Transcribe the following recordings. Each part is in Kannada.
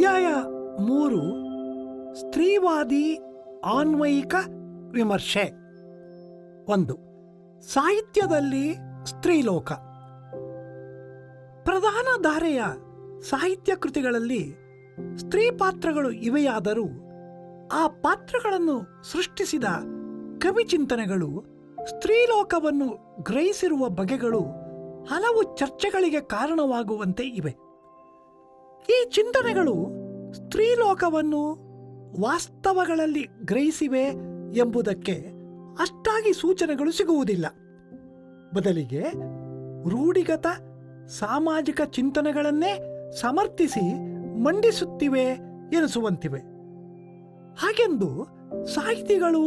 ಅಧ್ಯಾಯ 3 ಸ್ತ್ರೀವಾದಿ ಆನ್ವಯಿಕ ವಿಮರ್ಶೆ. 1. ಸಾಹಿತ್ಯದಲ್ಲಿ ಸ್ತ್ರೀಲೋಕ. ಪ್ರಧಾನ ಧಾರೆಯ ಸಾಹಿತ್ಯ ಕೃತಿಗಳಲ್ಲಿ ಸ್ತ್ರೀ ಪಾತ್ರಗಳು ಇವೆಯಾದರೂ ಆ ಪಾತ್ರಗಳನ್ನು ಸೃಷ್ಟಿಸಿದ ಕವಿ ಚಿಂತನೆಗಳು ಸ್ತ್ರೀಲೋಕವನ್ನು ಗ್ರಹಿಸಿರುವ ಬಗೆಗಳು ಹಲವು ಚರ್ಚೆಗಳಿಗೆ ಕಾರಣವಾಗುವಂತೆ ಇವೆ. ಈ ಚಿಂತನೆಗಳು ಸ್ತ್ರೀಲೋಕವನ್ನು ವಾಸ್ತವಗಳಲ್ಲಿ ಗ್ರಹಿಸಿವೆ ಎಂಬುದಕ್ಕೆ ಅಷ್ಟಾಗಿ ಸೂಚನೆಗಳು ಸಿಗುವುದಿಲ್ಲ. ಬದಲಿಗೆ ರೂಢಿಗತ ಸಾಮಾಜಿಕ ಚಿಂತನೆಗಳನ್ನೇ ಸಮರ್ಥಿಸಿ ಮಂಡಿಸುತ್ತಿವೆ ಎನಿಸುವಂತಿವೆ. ಹಾಗೆಂದು ಸಾಹಿತಿಗಳು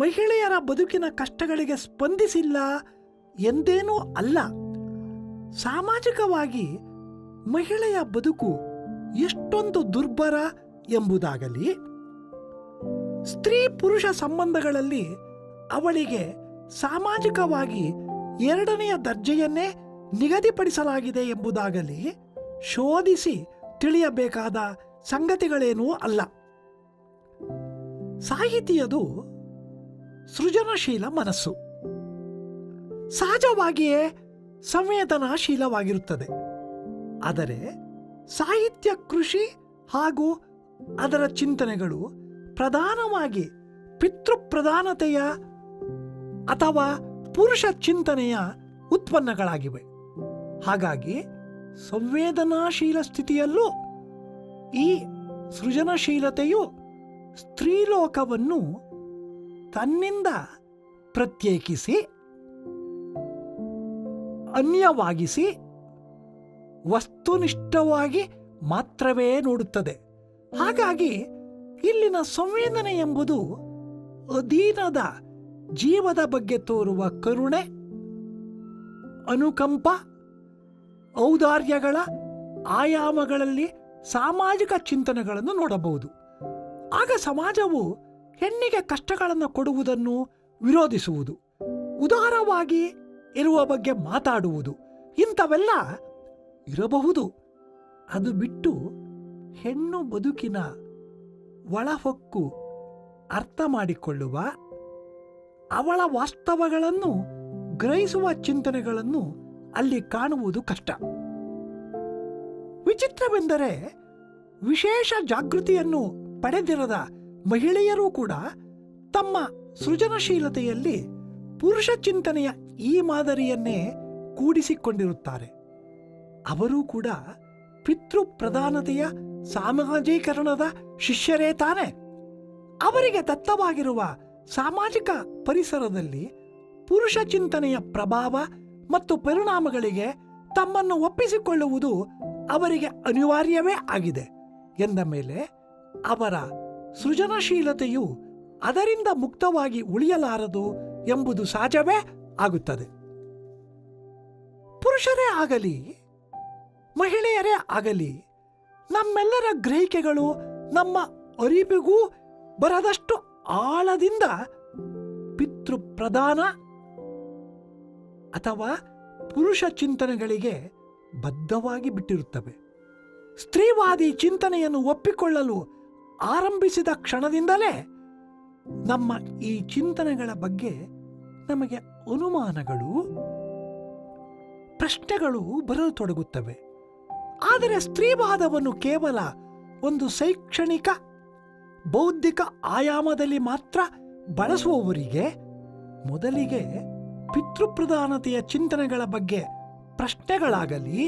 ಮಹಿಳೆಯರ ಬದುಕಿನ ಕಷ್ಟಗಳಿಗೆ ಸ್ಪಂದಿಸಿಲ್ಲ ಎಂದೇನೂ ಅಲ್ಲ. ಸಾಮಾಜಿಕವಾಗಿ ಮಹಿಳೆಯ ಬದುಕು ಎಷ್ಟೊಂದು ದುರ್ಬರ ಎಂಬುದಾಗಲಿ, ಸ್ತ್ರೀ ಪುರುಷ ಸಂಬಂಧಗಳಲ್ಲಿ ಅವಳಿಗೆ ಸಾಮಾಜಿಕವಾಗಿ ಎರಡನೆಯ ದರ್ಜೆಯನ್ನೇ ನಿಗದಿಪಡಿಸಲಾಗಿದೆ ಎಂಬುದಾಗಲಿ ಶೋಧಿಸಿ ತಿಳಿಯಬೇಕಾದ ಸಂಗತಿಗಳೇನೂ ಅಲ್ಲ. ಸಾಹಿತಿಯದು ಸೃಜನಶೀಲ ಮನಸ್ಸು, ಸಹಜವಾಗಿಯೇ ಸಂವೇದನಾಶೀಲವಾಗಿರುತ್ತದೆ. ಆದರೆ ಸಾಹಿತ್ಯ ಕೃಷಿ ಹಾಗೂ ಅದರ ಚಿಂತನೆಗಳು ಪ್ರಧಾನವಾಗಿ ಪಿತೃಪ್ರಧಾನತೆಯ ಅಥವಾ ಪುರುಷ ಚಿಂತನೆಯ ಉತ್ಪನ್ನಗಳಾಗಿವೆ. ಹಾಗಾಗಿ ಸಂವೇದನಾಶೀಲ ಸ್ಥಿತಿಯಲ್ಲೂ ಈ ಸೃಜನಶೀಲತೆಯು ಸ್ತ್ರೀಲೋಕವನ್ನು ತನ್ನಿಂದ ಪ್ರತ್ಯೇಕಿಸಿ ಅನ್ಯವಾಗಿಸಿ ವಸ್ತುನಿಷ್ಠವಾಗಿ ಮಾತ್ರವೇ ನೋಡುತ್ತದೆ. ಹಾಗಾಗಿ ಇಲ್ಲಿನ ಸಂವೇದನೆ ಎಂಬುದು ಅಧೀನದ ಜೀವದ ಬಗ್ಗೆ ತೋರುವ ಕರುಣೆ, ಅನುಕಂಪ, ಔದಾರ್ಯಗಳ ಆಯಾಮಗಳಲ್ಲಿ ಸಾಮಾಜಿಕ ಚಿಂತನೆಗಳನ್ನು ನೋಡಬಹುದು. ಆಗ ಸಮಾಜವು ಹೆಣ್ಣಿಗೆ ಕಷ್ಟಗಳನ್ನು ಕೊಡುವುದನ್ನು ವಿರೋಧಿಸುವುದು, ಉದಾರವಾಗಿ ಇರುವ ಬಗ್ಗೆ ಮಾತಾಡುವುದು, ಇಂಥವೆಲ್ಲ ಇರಬಹುದು. ಅದು ಬಿಟ್ಟು ಹೆಣ್ಣು ಬದುಕಿನ ಒಳಹೊಕ್ಕು ಅರ್ಥ ಮಾಡಿಕೊಳ್ಳುವ, ಅವಳ ವಾಸ್ತವಗಳನ್ನು ಗ್ರಹಿಸುವ ಚಿಂತನೆಗಳನ್ನು ಅಲ್ಲಿ ಕಾಣುವುದು ಕಷ್ಟ. ವಿಚಿತ್ರವೆಂದರೆ ವಿಶೇಷ ಜಾಗೃತಿಯನ್ನು ಪಡೆದಿರದ ಮಹಿಳೆಯರೂ ಕೂಡ ತಮ್ಮ ಸೃಜನಶೀಲತೆಯಲ್ಲಿ ಪುರುಷ ಚಿಂತನೆಯ ಈ ಮಾದರಿಯನ್ನೇ ಕೂಡಿಸಿಕೊಂಡಿರುತ್ತಾರೆ. ಅವರೂ ಕೂಡ ಪಿತೃಪ್ರಧಾನತೆಯ ಸಾಮಾಜೀಕರಣದ ಶಿಷ್ಯರೇ ತಾನೆ. ಅವರಿಗೆ ದತ್ತವಾಗಿರುವ ಸಾಮಾಜಿಕ ಪರಿಸರದಲ್ಲಿ ಪುರುಷ ಚಿಂತನೆಯ ಪ್ರಭಾವ ಮತ್ತು ಪರಿಣಾಮಗಳಿಗೆ ತಮ್ಮನ್ನು ಒಪ್ಪಿಸಿಕೊಳ್ಳುವುದು ಅವರಿಗೆ ಅನಿವಾರ್ಯವೇ ಆಗಿದೆ ಎಂದ ಮೇಲೆ ಅವರ ಸೃಜನಶೀಲತೆಯು ಅದರಿಂದ ಮುಕ್ತವಾಗಿ ಉಳಿಯಲಾರದು ಎಂಬುದು ಸಹಜವೇ ಆಗುತ್ತದೆ. ಪುರುಷರೇ ಆಗಲಿ ಮಹಿಳೆಯರೇ ಆಗಲಿ, ನಮ್ಮೆಲ್ಲರ ಗ್ರಹಿಕೆಗಳು ನಮ್ಮ ಅರಿವಿಗೂ ಬರದಷ್ಟು ಆಳದಿಂದ ಪಿತೃಪ್ರಧಾನ ಅಥವಾ ಪುರುಷ ಚಿಂತನೆಗಳಿಗೆ ಬದ್ಧವಾಗಿ ಬಿಟ್ಟಿರುತ್ತವೆ. ಸ್ತ್ರೀವಾದಿ ಚಿಂತನೆಯನ್ನು ಒಪ್ಪಿಕೊಳ್ಳಲು ಆರಂಭಿಸಿದ ಕ್ಷಣದಿಂದಲೇ ನಮ್ಮ ಈ ಚಿಂತನೆಗಳ ಬಗ್ಗೆ ನಮಗೆ ಅನುಮಾನಗಳು, ಪ್ರಶ್ನೆಗಳು ಬರಲು ತೊಡಗುತ್ತವೆ. ಆದರೆ ಸ್ತ್ರೀವಾದವನ್ನು ಕೇವಲ ಒಂದು ಶೈಕ್ಷಣಿಕ ಬೌದ್ಧಿಕ ಆಯಾಮದಲ್ಲಿ ಮಾತ್ರ ಬಳಸುವವರಿಗೆ ಮೊದಲಿಗೆ ಪಿತೃಪ್ರಧಾನತೆಯ ಚಿಂತನೆಗಳ ಬಗ್ಗೆ ಪ್ರಶ್ನೆಗಳಾಗಲಿ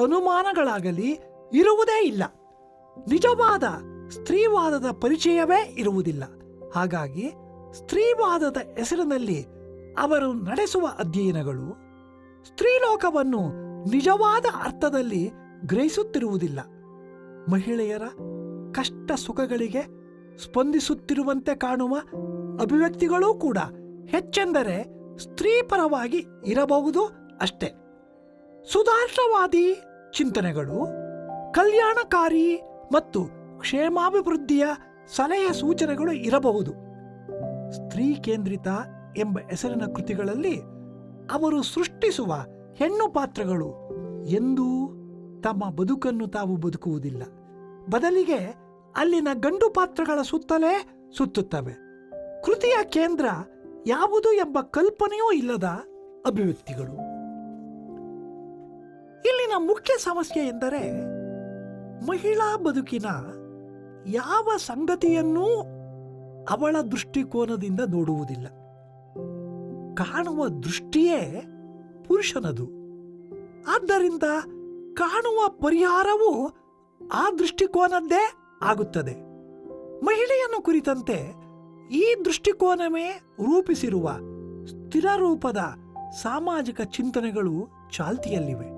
ಅನುಮಾನಗಳಾಗಲಿ ಇರುವುದೇ ಇಲ್ಲ. ನಿಜವಾದ ಸ್ತ್ರೀವಾದದ ಪರಿಚಯವೇ ಇರುವುದಿಲ್ಲ. ಹಾಗಾಗಿ ಸ್ತ್ರೀವಾದದ ಹೆಸರಿನಲ್ಲಿ ಅವರು ನಡೆಸುವ ಅಧ್ಯಯನಗಳು ಸ್ತ್ರೀಲೋಕವನ್ನು ನಿಜವಾದ ಅರ್ಥದಲ್ಲಿ ಗ್ರಹಿಸುತ್ತಿರುವುದಿಲ್ಲ. ಮಹಿಳೆಯರ ಕಷ್ಟ ಸುಖಗಳಿಗೆ ಸ್ಪಂದಿಸುತ್ತಿರುವಂತೆ ಕಾಣುವ ಅಭಿವ್ಯಕ್ತಿಗಳೂ ಕೂಡ ಹೆಚ್ಚೆಂದರೆ ಸ್ತ್ರೀಪರವಾಗಿ ಇರಬಹುದು ಅಷ್ಟೇ. ಸುಧಾರಣವಾದಿ ಚಿಂತನೆಗಳು ಕಲ್ಯಾಣಕಾರಿ ಮತ್ತು ಕ್ಷೇಮಾಭಿವೃದ್ಧಿಯ ಸಲಹೆ ಸೂಚನೆಗಳು ಇರಬಹುದು. ಸ್ತ್ರೀ ಕೇಂದ್ರಿತ ಎಂಬ ಹೆಸರಿನ ಕೃತಿಗಳಲ್ಲಿ ಅವರು ಸೃಷ್ಟಿಸುವ ಹೆಣ್ಣು ಪಾತ್ರಗಳು ಎಂದೂ ತಮ್ಮ ಬದುಕನ್ನು ತಾವು ಬದುಕುವುದಿಲ್ಲ. ಬದಲಿಗೆ ಅಲ್ಲಿನ ಗಂಡು ಪಾತ್ರಗಳ ಸುತ್ತಲೇ ಸುತ್ತುತ್ತವೆ. ಕೃತಿಯ ಕೇಂದ್ರ ಯಾವುದು ಎಂಬ ಕಲ್ಪನೆಯೂ ಇಲ್ಲದ ಅಭಿವ್ಯಕ್ತಿಗಳು. ಇಲ್ಲಿನ ಮುಖ್ಯ ಸಮಸ್ಯೆ ಎಂದರೆ ಮಹಿಳಾ ಬದುಕಿನ ಯಾವ ಸಂಗತಿಯನ್ನೂ ಅವಳ ದೃಷ್ಟಿಕೋನದಿಂದ ನೋಡುವುದಿಲ್ಲ. ಕಾಣುವ ದೃಷ್ಟಿಯೇ ಪುರುಷನದು. ಆದ್ದರಿಂದ ಕಾಣುವ ಪರಿಹಾರವೂ ಆ ದೃಷ್ಟಿಕೋನದ್ದೇ ಆಗುತ್ತದೆ. ಮಹಿಳೆಯನ್ನು ಕುರಿತಂತೆ ಈ ದೃಷ್ಟಿಕೋನವೇ ರೂಪಿಸಿರುವ ಸ್ಥಿರ ರೂಪದ ಸಾಮಾಜಿಕ ಚಿಂತನೆಗಳು ಚಾಲ್ತಿಯಲ್ಲಿವೆ.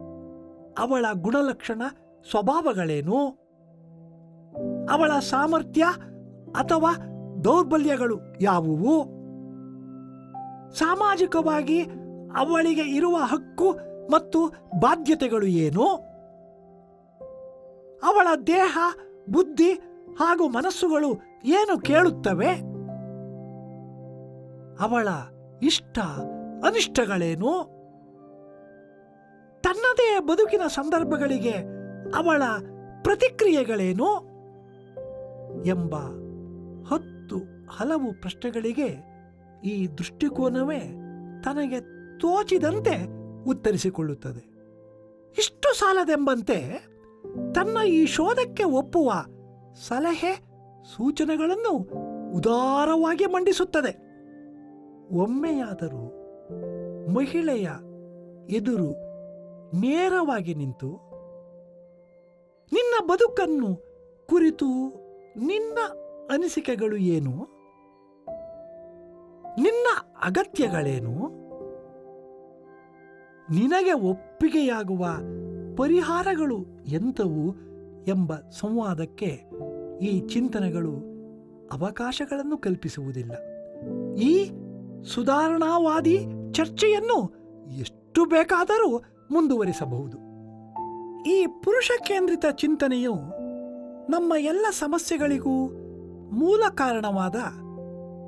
ಅವಳ ಗುಣಲಕ್ಷಣ ಸ್ವಭಾವಗಳೇನು, ಅವಳ ಸಾಮರ್ಥ್ಯ ಅಥವಾ ದೌರ್ಬಲ್ಯಗಳು ಯಾವುವು, ಸಾಮಾಜಿಕವಾಗಿ ಅವಳಿಗೆ ಇರುವ ಹಕ್ಕು ಮತ್ತು ಬಾಧ್ಯತೆಗಳು ಏನು, ಅವಳ ದೇಹ, ಬುದ್ಧಿ ಹಾಗೂ ಮನಸ್ಸುಗಳು ಏನು ಕೇಳುತ್ತವೆ, ಅವಳ ಇಷ್ಟ ಅನಿಷ್ಟಗಳೇನು, ತನ್ನದೇ ಬದುಕಿನ ಸಂದರ್ಭಗಳಿಗೆ ಅವಳ ಪ್ರತಿಕ್ರಿಯೆಗಳೇನು ಎಂಬ 10 ಹಲವು ಪ್ರಶ್ನೆಗಳಿಗೆ ಈ ದೃಷ್ಟಿಕೋನವೇ ತನಗೆ ತೋಚಿದಂತೆ ಉತ್ತರಿಸಿಕೊಳ್ಳುತ್ತದೆ. ಇಷ್ಟು ಸಾಲದೆಂಬಂತೆ ತನ್ನ ಈ ಶೋಧಕ್ಕೆ ಒಪ್ಪುವ ಸಲಹೆ ಸೂಚನೆಗಳನ್ನು ಉದಾರವಾಗಿ ಮಂಡಿಸುತ್ತದೆ. ಒಮ್ಮೆಯಾದರೂ ಮಹಿಳೆಯ ಎದುರು ನೇರವಾಗಿ ನಿಂತು ನಿನ್ನ ಬದುಕನ್ನು ಕುರಿತು ನಿನ್ನ ಅನಿಸಿಕೆಗಳು ಏನು, ನಿನ್ನ ಅಗತ್ಯಗಳೇನು, ನಿನಗೆ ಒಪ್ಪಿಗೆಯಾಗುವ ಪರಿಹಾರಗಳು ಎಂಥವು ಎಂಬ ಸಂವಾದಕ್ಕೆ ಈ ಚಿಂತನೆಗಳು ಅವಕಾಶಗಳನ್ನು ಕಲ್ಪಿಸುವುದಿಲ್ಲ. ಈ ಸುಧಾರಣಾವಾದಿ ಚರ್ಚೆಯನ್ನು ಎಷ್ಟು ಬೇಕಾದರೂ ಮುಂದುವರಿಸಬಹುದು. ಈ ಪುರುಷ ಕೇಂದ್ರಿತ ಚಿಂತನೆಯು ನಮ್ಮ ಎಲ್ಲ ಸಮಸ್ಯೆಗಳಿಗೂ ಮೂಲ ಕಾರಣವಾದ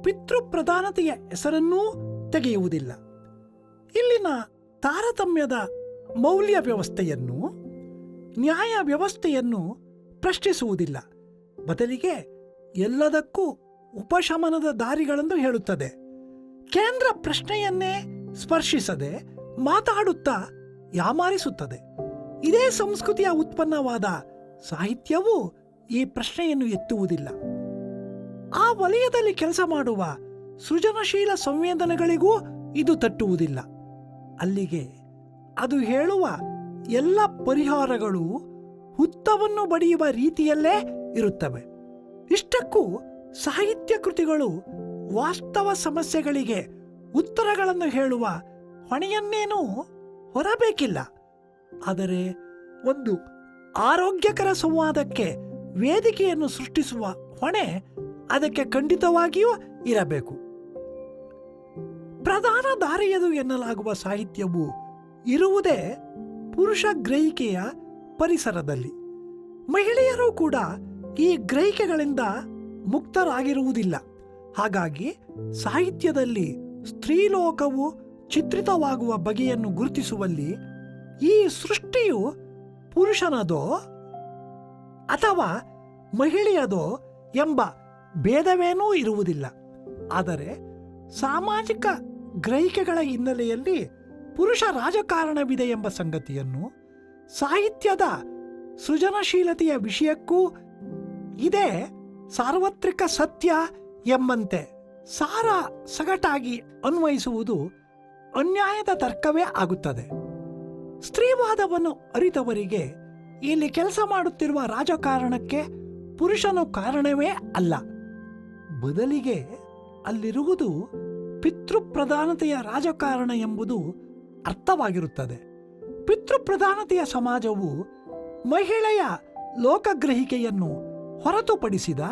ಪಿತೃಪ್ರಧಾನತೆಯ ಹೆಸರನ್ನೂ ತೆಗೆಯುವುದಿಲ್ಲ. ಇಲ್ಲಿನ ತಾರತಮ್ಯದ ಮೌಲ್ಯ ವ್ಯವಸ್ಥೆಯನ್ನು, ನ್ಯಾಯ ವ್ಯವಸ್ಥೆಯನ್ನು ಪ್ರಶ್ನಿಸುವುದಿಲ್ಲ. ಬದಲಿಗೆ ಎಲ್ಲದಕ್ಕೂ ಉಪಶಮನದ ದಾರಿಗಳನ್ನು ಹೇಳುತ್ತದೆ. ಕೇಂದ್ರ ಪ್ರಶ್ನೆಯನ್ನೇ ಸ್ಪರ್ಶಿಸದೆ ಮಾತಾಡುತ್ತಾ ಯಾಮಾರಿಸುತ್ತದೆ. ಇದೇ ಸಂಸ್ಕೃತಿಯ ಉತ್ಪನ್ನವಾದ ಸಾಹಿತ್ಯವೂ ಈ ಪ್ರಶ್ನೆಯನ್ನು ಎತ್ತುವುದಿಲ್ಲ. ಆ ವಲಯದಲ್ಲಿ ಕೆಲಸ ಮಾಡುವ ಸೃಜನಶೀಲ ಸಂವೇದನೆಗಳಿಗೂ ಇದು ತಟ್ಟುವುದಿಲ್ಲ. ಅಲ್ಲಿಗೆ ಅದು ಹೇಳುವ ಎಲ್ಲ ಪರಿಹಾರಗಳು ಹುತ್ತವನ್ನು ಬಡಿಯುವ ರೀತಿಯಲ್ಲೇ ಇರುತ್ತವೆ. ಇಷ್ಟಕ್ಕೂ ಸಾಹಿತ್ಯ ಕೃತಿಗಳು ವಾಸ್ತವ ಸಮಸ್ಯೆಗಳಿಗೆ ಉತ್ತರಗಳನ್ನು ಹೇಳುವ ಹೊಣೆಯನ್ನೇನೂ ಹೊರಬೇಕಿಲ್ಲ. ಆದರೆ ಒಂದು ಆರೋಗ್ಯಕರ ಸಂವಾದಕ್ಕೆ ವೇದಿಕೆಯನ್ನು ಸೃಷ್ಟಿಸುವ ಹೊಣೆ ಅದಕ್ಕೆ ಖಂಡಿತವಾಗಿಯೂ ಇರಬೇಕು. ಪ್ರಧಾನ ದಾರಿಯದು ಎನ್ನಲಾಗುವ ಸಾಹಿತ್ಯವು ಇರುವುದೇ ಪುರುಷ ಗ್ರಹಿಕೆಯ ಪರಿಸರದಲ್ಲಿ. ಮಹಿಳೆಯರು ಕೂಡ ಈ ಗ್ರಹಿಕೆಗಳಿಂದ ಮುಕ್ತರಾಗಿರುವುದಿಲ್ಲ. ಹಾಗಾಗಿ ಸಾಹಿತ್ಯದಲ್ಲಿ ಸ್ತ್ರೀಲೋಕವು ಚಿತ್ರಿತವಾಗುವ ಬಗೆಯನ್ನು ಗುರುತಿಸುವಲ್ಲಿ ಈ ಸೃಷ್ಟಿಯು ಪುರುಷನದೋ ಅಥವಾ ಮಹಿಳೆಯದೋ ಎಂಬ ಭೇದವೇನೂ ಇರುವುದಿಲ್ಲ. ಆದರೆ ಸಾಮಾಜಿಕ ಗ್ರಹಿಕೆಗಳ ಹಿನ್ನೆಲೆಯಲ್ಲಿ ಪುರುಷ ರಾಜಕಾರಣವಿದೆ ಎಂಬ ಸಂಗತಿಯನ್ನು ಸಾಹಿತ್ಯದ ಸೃಜನಶೀಲತೆಯ ವಿಷಯಕ್ಕೂ ಇದೇ ಸಾರ್ವತ್ರಿಕ ಸತ್ಯ ಎಂಬಂತೆ ಸಾರ ಸಗಟಾಗಿ ಅನ್ವಯಿಸುವುದು ಅನ್ಯಾಯದ ತರ್ಕವೇ ಆಗುತ್ತದೆ. ಸ್ತ್ರೀವಾದವನ್ನು ಅರಿತವರಿಗೆ ಇಲ್ಲಿ ಕೆಲಸ ಮಾಡುತ್ತಿರುವ ರಾಜಕಾರಣಕ್ಕೆ ಪುರುಷನು ಕಾರಣವೇ ಅಲ್ಲ. ಬದಲಿಗೆ ಅಲ್ಲಿರುವುದು ಪಿತೃಪ್ರಧಾನತೆಯ ರಾಜಕಾರಣ ಎಂಬುದು ಅರ್ಥವಾಗಿರುತ್ತದೆ. ಪಿತೃಪ್ರಧಾನತೆಯ ಸಮಾಜವು ಮಹಿಳೆಯ ಲೋಕಗ್ರಹಿಕೆಯನ್ನು ಹೊರತುಪಡಿಸಿದ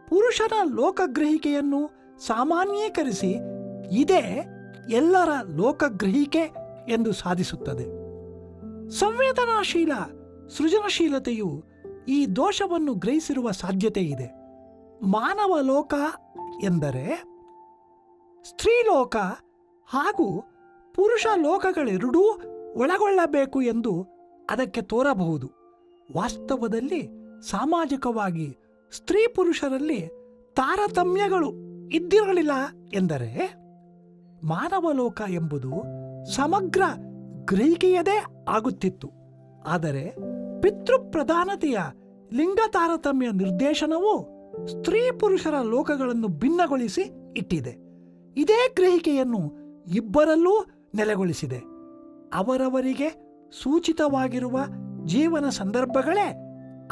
ಪುರುಷನ ಲೋಕಗ್ರಹಿಕೆಯನ್ನು ಸಾಮಾನ್ಯೀಕರಿಸಿ ಇದೇ ಎಲ್ಲರ ಲೋಕಗ್ರಹಿಕೆ ಎಂದು ಸಾಧಿಸುತ್ತದೆ. ಸಂವೇದನಾಶೀಲ ಸೃಜನಶೀಲತೆಯು ಈ ದೋಷವನ್ನು ಗ್ರಹಿಸಿರುವ ಸಾಧ್ಯತೆ ಇದೆ. ಮಾನವ ಲೋಕ ಎಂದರೆ ಸ್ತ್ರೀಲೋಕ ಹಾಗೂ ಪುರುಷ ಲೋಕಗಳೆರಡೂ ಒಳಗೊಳ್ಳಬೇಕು ಎಂದು ಅದಕ್ಕೆ ತೋರಬಹುದು. ವಾಸ್ತವದಲ್ಲಿ ಸಾಮಾಜಿಕವಾಗಿ ಸ್ತ್ರೀ ಪುರುಷರಲ್ಲಿ ತಾರತಮ್ಯಗಳು ಇದ್ದಿರಲಿಲ್ಲ ಎಂದರೆ ಮಾನವಲೋಕ ಎಂಬುದು ಸಮಗ್ರ ಗ್ರಹಿಕೆಯದೇ ಆಗುತ್ತಿತ್ತು. ಆದರೆ ಪಿತೃಪ್ರಧಾನತೆಯ ಲಿಂಗ ತಾರತಮ್ಯ ನಿರ್ದೇಶನವು ಸ್ತ್ರೀ ಪುರುಷರ ಲೋಕಗಳನ್ನು ಭಿನ್ನಗೊಳಿಸಿ ಇಟ್ಟಿದೆ. ಇದೇ ಗ್ರಹಿಕೆಯನ್ನು ಇಬ್ಬರಲ್ಲೂ ನೆಲೆಗೊಳಿಸಿದೆ. ಅವರವರಿಗೆ ಸೂಚಿತವಾಗಿರುವ ಜೀವನ ಸಂದರ್ಭಗಳೇ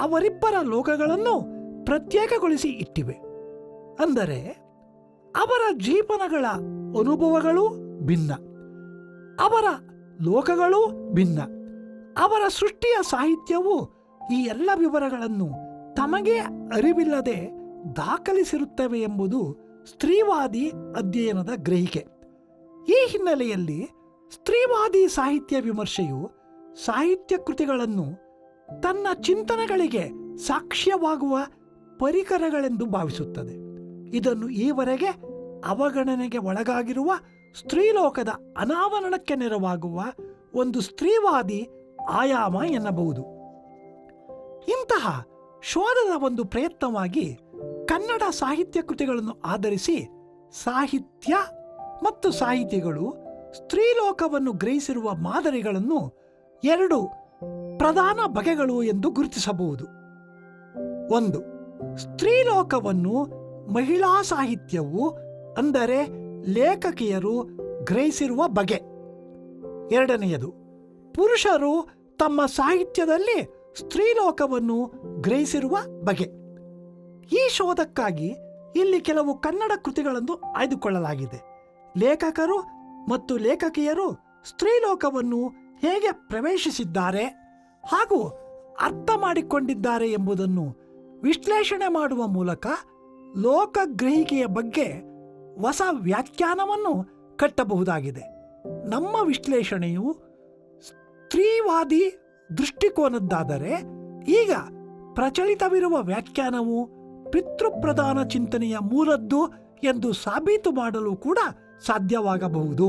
ಅವರಿಬ್ಬರ ಲೋಕಗಳನ್ನು ಪ್ರತ್ಯೇಕಗೊಳಿಸಿ ಇಟ್ಟಿವೆ. ಅಂದರೆ ಅವರ ಜೀವನಗಳ ಅನುಭವಗಳೂ ಭಿನ್ನ, ಅವರ ಲೋಕಗಳೂ ಭಿನ್ನ. ಅವರ ಸೃಷ್ಟಿಯ ಸಾಹಿತ್ಯವು ಈ ಎಲ್ಲ ವಿವರಗಳನ್ನು ತಮಗೆ ಅರಿವಿಲ್ಲದೆ ದಾಖಲಿಸಿರುತ್ತವೆ ಎಂಬುದು ಸ್ತ್ರೀವಾದಿ ಅಧ್ಯಯನದ ಗ್ರಹಿಕೆ. ಈ ಹಿನ್ನೆಲೆಯಲ್ಲಿ ಸ್ತ್ರೀವಾದಿ ಸಾಹಿತ್ಯ ವಿಮರ್ಶೆಯು ಸಾಹಿತ್ಯ ಕೃತಿಗಳನ್ನು ತನ್ನ ಚಿಂತನೆಗಳಿಗೆ ಸಾಕ್ಷ್ಯವಾಗುವ ಪರಿಕರಗಳೆಂದು ಭಾವಿಸುತ್ತದೆ. ಇದನ್ನು ಈವರೆಗೆ ಅವಗಣನೆಗೆ ಒಳಗಾಗಿರುವ ಸ್ತ್ರೀಲೋಕದ ಅನಾವರಣಕ್ಕೆ ನೆರವಾಗುವ ಒಂದು ಸ್ತ್ರೀವಾದಿ ಆಯಾಮ ಎನ್ನಬಹುದು. ಇಂತಹ ಶೋಧದ ಒಂದು ಪ್ರಯತ್ನವಾಗಿ ಕನ್ನಡ ಸಾಹಿತ್ಯ ಕೃತಿಗಳನ್ನು ಆಧರಿಸಿ ಸಾಹಿತ್ಯ ಮತ್ತು ಸಾಹಿತಿಗಳು ಸ್ತ್ರೀಲೋಕವನ್ನು ಗ್ರಹಿಸಿರುವ ಮಾದರಿಗಳನ್ನು ಎರಡು ಪ್ರಧಾನ ಬಗೆಗಳು ಎಂದು ಗುರುತಿಸಬಹುದು. ಒಂದು, ಸ್ತ್ರೀಲೋಕವನ್ನು ಮಹಿಳಾ ಸಾಹಿತ್ಯವು ಅಂದರೆ ಲೇಖಕಿಯರು ಗ್ರಹಿಸಿರುವ ಬಗೆ. ಎರಡನೆಯದು, ಪುರುಷರು ತಮ್ಮ ಸಾಹಿತ್ಯದಲ್ಲಿ ಸ್ತ್ರೀಲೋಕವನ್ನು ಗ್ರಹಿಸಿರುವ ಬಗೆ. ಈ ಶೋಧಕ್ಕಾಗಿ ಇಲ್ಲಿ ಕೆಲವು ಕನ್ನಡ ಕೃತಿಗಳನ್ನು ಆಯ್ದುಕೊಳ್ಳಲಾಗಿದೆ. ಲೇಖಕರು ಮತ್ತು ಲೇಖಕಿಯರು ಸ್ತ್ರೀಲೋಕವನ್ನು ಹೇಗೆ ಪ್ರವೇಶಿಸಿದ್ದಾರೆ ಹಾಗೂ ಅರ್ಥ ಮಾಡಿಕೊಂಡಿದ್ದಾರೆ ಎಂಬುದನ್ನು ವಿಶ್ಲೇಷಣೆ ಮಾಡುವ ಮೂಲಕ ಲೋಕಗ್ರಹಿಕೆಯ ಬಗ್ಗೆ ಹೊಸ ವ್ಯಾಖ್ಯಾನವನ್ನು ಕಟ್ಟಬಹುದಾಗಿದೆ. ನಮ್ಮ ವಿಶ್ಲೇಷಣೆಯು ಸ್ತ್ರೀವಾದಿ ದೃಷ್ಟಿಕೋನದ್ದಾದರೆ ಈಗ ಪ್ರಚಲಿತವಿರುವ ವ್ಯಾಖ್ಯಾನವು ಪಿತೃಪ್ರಧಾನ ಚಿಂತನೆಯ ಮೂಲದ್ದು ಎಂದು ಸಾಬೀತು ಮಾಡಲು ಕೂಡ ಸಾಧ್ಯವಾಗಬಹುದು.